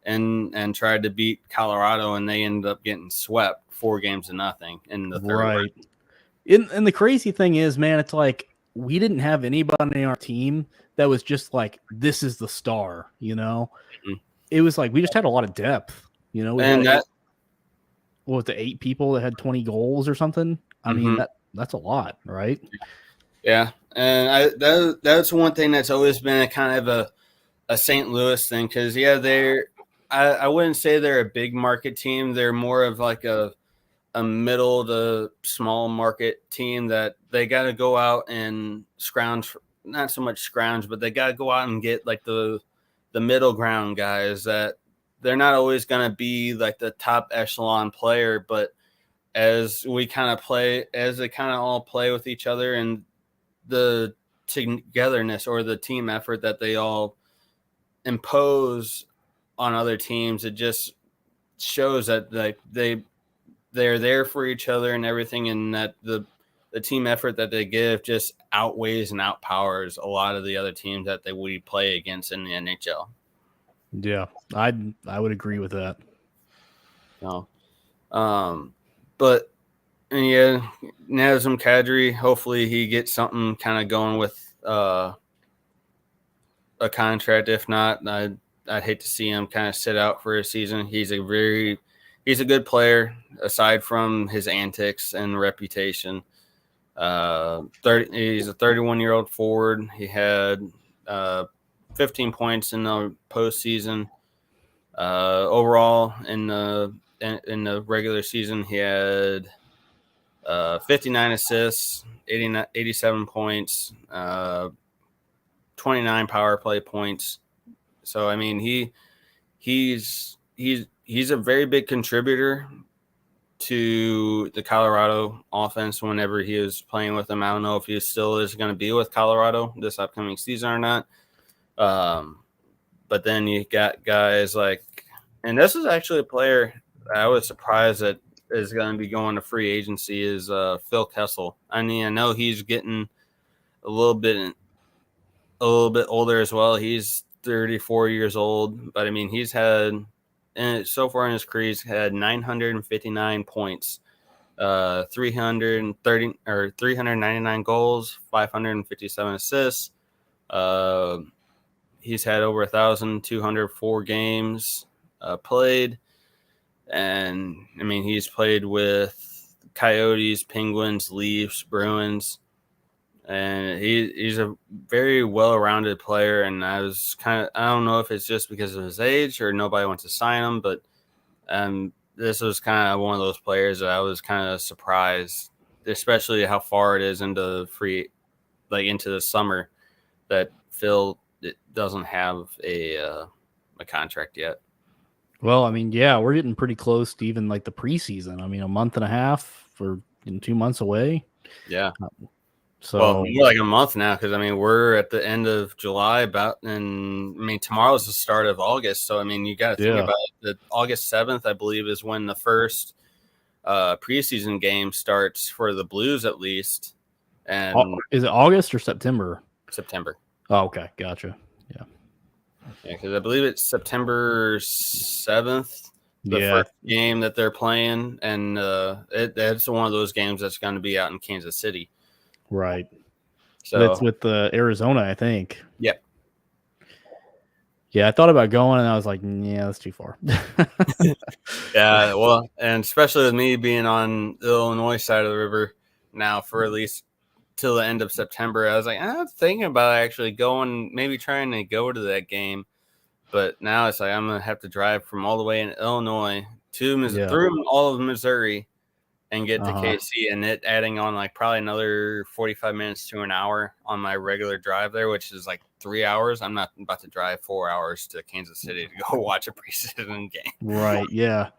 and tried to beat Colorado, and they ended up getting swept 4-0 in the third. Right. And the crazy thing is, man, it's like we didn't have anybody on our team that was just like, this is the star, Mm-hmm. It was like we just had a lot of depth, And what was the 8 people that had 20 goals or something? I mean, that's a lot, right? Yeah. And that's one thing that's always been a kind of a St. Louis thing, because I wouldn't say they're a big market team. They're more of like a middle to small market team that they got to go out and scrounge, not so much scrounge, but they got to go out and get like the middle ground guys that they're not always going to be like the top echelon player, but as they kind of all play with each other and the togetherness or the team effort that they all impose on other teams, it just shows that like they're there for each other and everything, and that the team effort that they give just outweighs and outpowers a lot of the other teams that we play against in the NHL. Yeah, I would agree with that. No. But yeah, Nazem Kadri, hopefully he gets something kind of going with a contract. If not, I'd hate to see him kind of sit out for a season. He's a good player, aside from his antics and reputation. He's a 31-year-old forward. He had 15 points in the postseason Overall, in the regular season, he had 59 assists, 87 points, 29 power play points. So I mean, he's a very big contributor to the Colorado offense whenever he was playing with them. I don't know if he still is going to be with Colorado this upcoming season or not. But then you got guys like, and this is actually a player I was surprised that is going to be going to free agency is Phil Kessel. I mean, I know he's getting a little bit older as well. He's 34 years old, but I mean, he's had, and so far in his career, he's had 959 points, 399 goals, 557 assists. He's had over 1,204 games played. And I mean, he's played with Coyotes, Penguins, Leafs, Bruins, and he's a very well-rounded player. And I don't know if it's just because of his age or nobody wants to sign him, but this was kind of one of those players that I was kind of surprised, especially how far it is into into the summer, that Phil doesn't have a contract yet. Well, I mean, yeah, we're getting pretty close to even like the preseason. I mean, a month and a half or 2 months away. Yeah. So more like a month now, because I mean we're at the end of July tomorrow's the start of August. So I mean you got to think about it, that August 7th, I believe, is when the first preseason game starts for the Blues, at least. And is it August or September? September. Oh, okay, gotcha. Yeah, because I believe it's September 7th, the first game that they're playing, and it's one of those games that's going to be out in Kansas City. Right. So that's with Arizona, I think. Yep. Yeah, I thought about going, and I was like, yeah, that's too far. Yeah, well, and especially with me being on the Illinois side of the river now for at least till the end of September, I was like, I'm thinking about actually going, maybe trying to go to that game. But now it's like I'm going to have to drive from all the way in Illinois to through all of Missouri and get to KC, and it adding on like probably another 45 minutes to an hour on my regular drive there, which is like 3 hours. I'm not about to drive 4 hours to Kansas City to go watch a preseason game. Right. Yeah.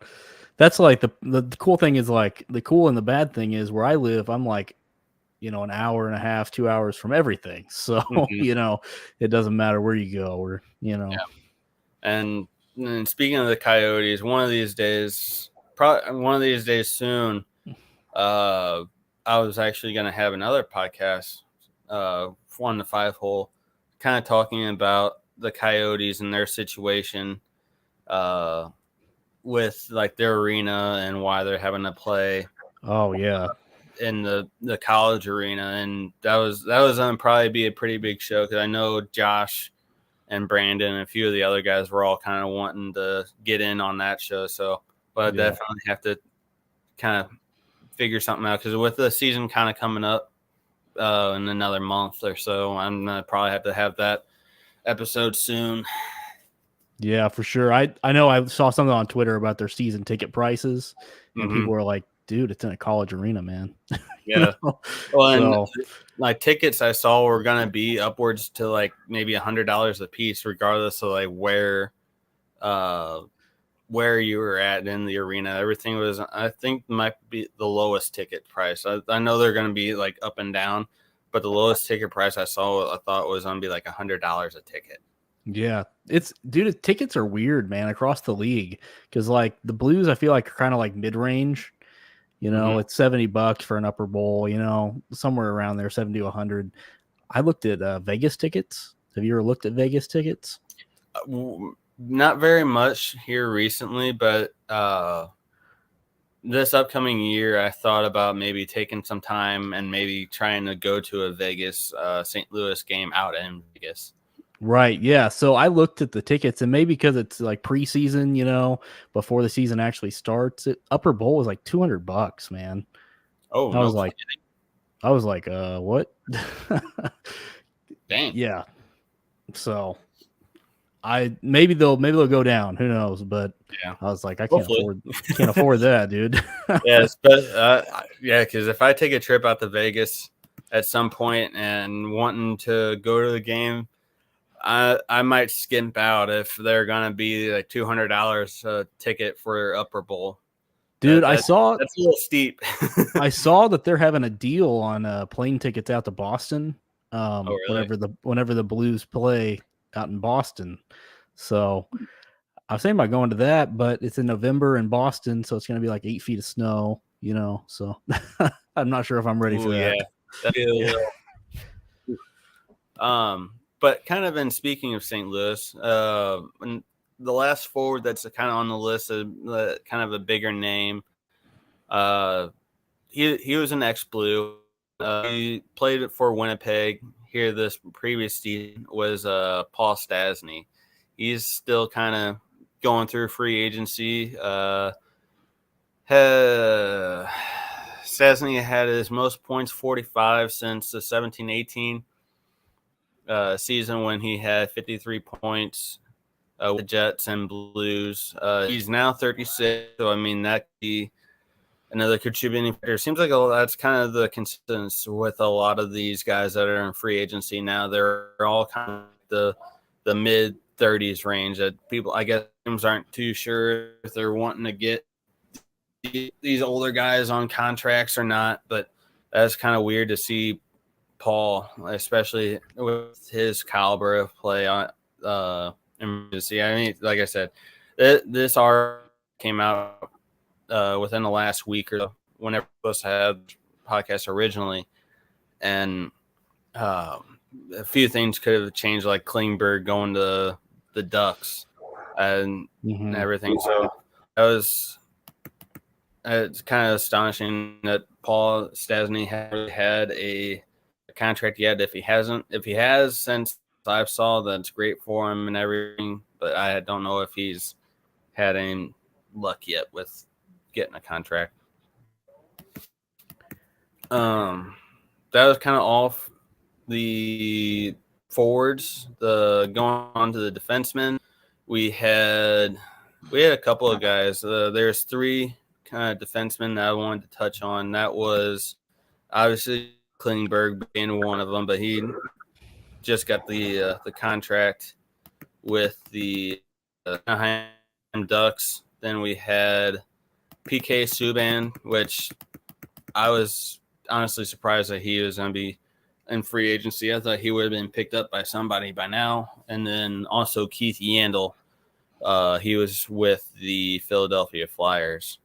That's like the cool thing is, like, the cool and the bad thing is where I live, I'm like, an hour and a half, 2 hours from everything. So, it doesn't matter where you go or, Yeah. And speaking of the Coyotes, one of these days soon, I was actually going to have another podcast, on the 5 hole, kind of talking about the Coyotes and their situation, with like their arena and why they're having to play. Oh yeah. In the college arena, and that was probably be a pretty big show, because I know Josh and Brandon and a few of the other guys were all kind of wanting to get in on that show. So, but I definitely have to kind of figure something out, because with the season kind of coming up in another month or so, I'm gonna probably have to have that episode soon. Yeah, for sure. I know I saw something on Twitter about their season ticket prices, and people were like, dude, it's in a college arena, man. Yeah. Well, and like tickets I saw were going to be upwards to like maybe $100 a piece, regardless of like where you were at in the arena. Everything was, I think, might be the lowest ticket price. I know they're going to be like up and down, but the lowest ticket price I saw, I thought was going to be like $100 a ticket. Yeah, tickets are weird, man, across the league, because like the Blues, I feel like are kind of like mid-range. It's $70 for an upper bowl, somewhere around there, 70 to 100. I looked at Vegas tickets. Have you ever looked at Vegas tickets? Not very much here recently, but this upcoming year, I thought about maybe taking some time and maybe trying to go to a Vegas St. Louis game out in Vegas. Right. Yeah. So I looked at the tickets, and maybe because it's like preseason, before the season actually starts, upper bowl was like $200, man. Oh, I was like, what? Dang. Yeah. So maybe they'll go down. Who knows? But Yeah. I was like, I Hopefully. can't afford that, dude. Yes, but yeah, because if I take a trip out to Vegas at some point and wanting to go to the game, I might skimp out if they're gonna be like $200 a ticket for Upper Bowl. Dude, That's a little steep. I saw that they're having a deal on plane tickets out to Boston. Oh, really? Whenever the Blues play out in Boston. So I was thinking about going to that, but it's in November in Boston, so it's gonna be like 8 feet of snow, so I'm not sure if I'm ready for that. Yeah. That'd be a little, but kind of in speaking of St. Louis, and the last forward that's kind of on the list, kind of a bigger name. He was an ex-Blue. He played for Winnipeg here this previous season. Was Paul Stastny. He's still kind of going through free agency. Stastny had his most points, 45, since the 17-18 season when he had 53 points with the Jets and Blues. He's now 36, so I mean that could be another contributing factor. Seems like that's kind of the consistency with a lot of these guys that are in free agency now. They're all kind of the mid 30s range that people, I guess, teams aren't too sure if they're wanting to get these older guys on contracts or not. But that's kind of weird to see Paul, especially with his caliber of play on emergency. I mean, like I said, this article came out within the last week or so, whenever we were supposed to have podcasts originally, and a few things could have changed, like Klingberg going to the Ducks and everything. So it's kind of astonishing that Paul Stastny had a contract yet. If he has, since I saw, that's great for him and everything, but I don't know if he's had any luck yet with getting a contract. That was kind of off the forwards. Going on to the defensemen, we had a couple of guys. There's three kind of defensemen that I wanted to touch on. That was obviously Klingberg being one of them, but he just got the contract with the Anaheim Ducks. Then we had PK Subban, which I was honestly surprised that he was going to be in free agency. I thought he would have been picked up by somebody by now. And then also Keith Yandel. He was with the Philadelphia Flyers.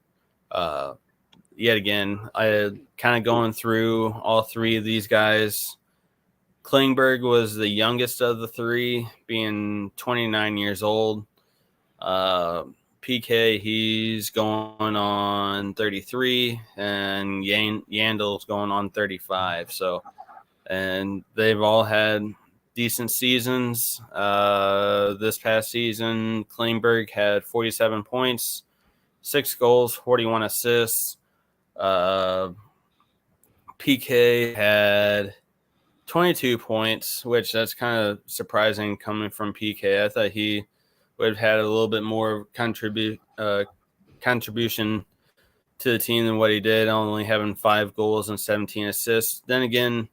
Yet again, I kind of going through all three of these guys. Klingberg was the youngest of the three, being 29 years old. PK, he's going on 33, and Yandel's going on 35. So, and they've all had decent seasons. This past season, Klingberg had 47 points, 6 goals, 41 assists. PK had 22 points, which that's kind of surprising coming from PK. I thought he would have had a little bit more contribution to the team than what he did, only having 5 goals and 17 assists. Then again,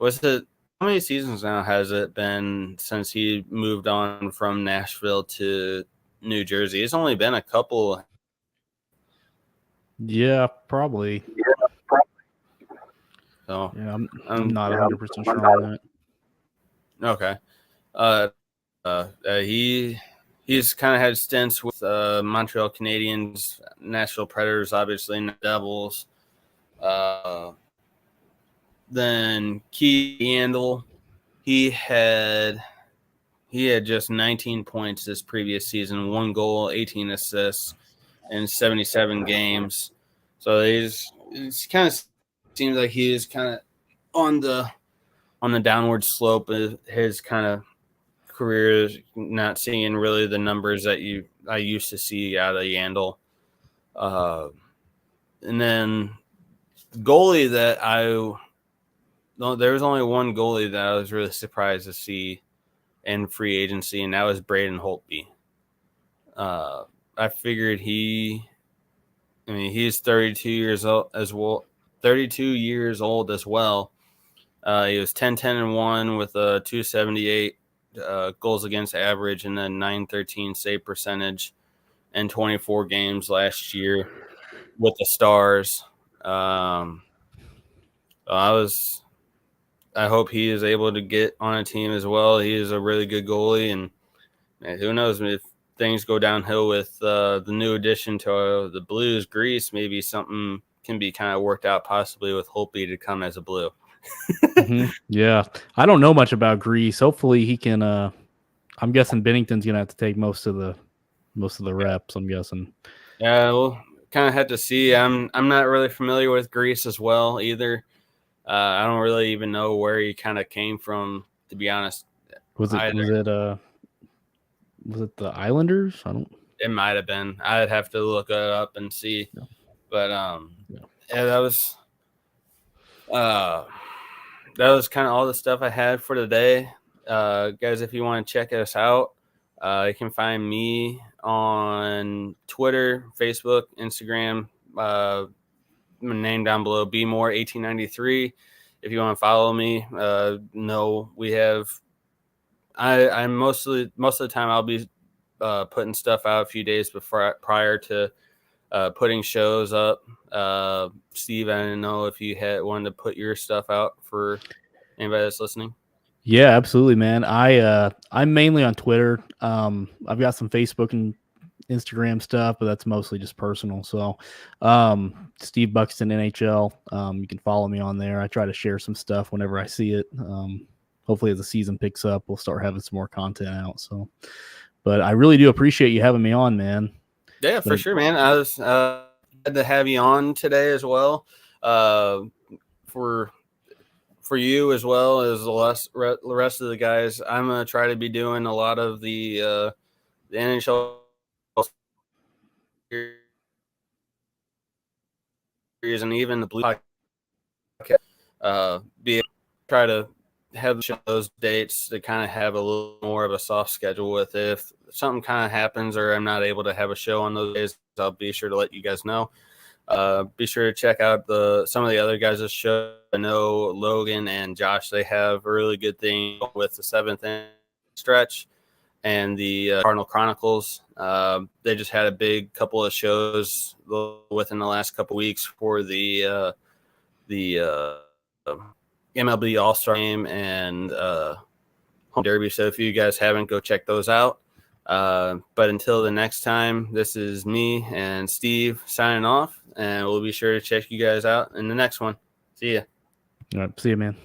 how many seasons now has it been since he moved on from Nashville to New Jersey? It's only been a couple. Yeah, probably. So yeah, I'm not 100% sure on that. Okay. He's kind of had stints with Montreal Canadiens, Nashville Predators, obviously, and the Devils. Then Keith Yandel, he had just 19 points this previous season, 1 goal, 18 assists in 77 games. So it's kind of seems like he is kind of on the downward slope of his kind of career, not seeing really the numbers that I used to see out of Yandel. And then goalie there was only one goalie that I was really surprised to see in free agency, and that was Braden Holtby. I figured he's 32 years old as well. 32 years old as well. He was 10-10-1 with a 278 goals against average and a 913 save percentage in 24 games last year with the Stars. I hope he is able to get on a team as well. He is a really good goalie, and who knows if things go downhill with the new addition to the Blues, Grease, maybe something can be kind of worked out possibly with Holtby to come as a Blue. Yeah, I don't know much about Grease. Hopefully he can. I'm guessing Bennington's gonna have to take most of the reps. I'm guessing. Yeah, we'll kind of have to see. I'm not really familiar with Grease as well either. I don't really even know where he kind of came from, to be honest. Was it the Islanders? It might have been. I'd have to look it up and see. Yeah. But yeah, that was kind of all the stuff I had for today. Guys, if you want to check us out, you can find me on Twitter, Facebook, Instagram. My name down below, BMore1893. If you want to follow me, no, we have. I'm most of the time I'll be putting stuff out a few days prior to putting shows up. Steve, I didn't know if you wanted to put your stuff out for anybody that's listening. Yeah, absolutely, man. I'm mainly on Twitter. I've got some Facebook and Instagram stuff, but that's mostly just personal. So, Steve Buxton NHL. You can follow me on there. I try to share some stuff whenever I see it. Hopefully, as the season picks up, we'll start having some more content out. So, but I really do appreciate you having me on, man. Yeah, for sure, man. I was glad to have you on today as well. For you as well as the rest of the guys, I'm gonna try to be doing a lot of the NHL series and even the Blue podcast. Try to have those dates to kind of have a little more of a soft schedule with it. If something kind of happens or I'm not able to have a show on those days, I'll be sure to let you guys know. Be sure to check out some of the other guys' show. I know Logan and Josh, they have a really good thing with the 7th stretch and the Cardinal Chronicles. They just had a big couple of shows within the last couple of weeks for the MLB All-Star Game and Home Derby. So if you guys haven't, go check those out. But until the next time, this is me and Steve signing off, and we'll be sure to check you guys out in the next one. See ya. All right. See you, man.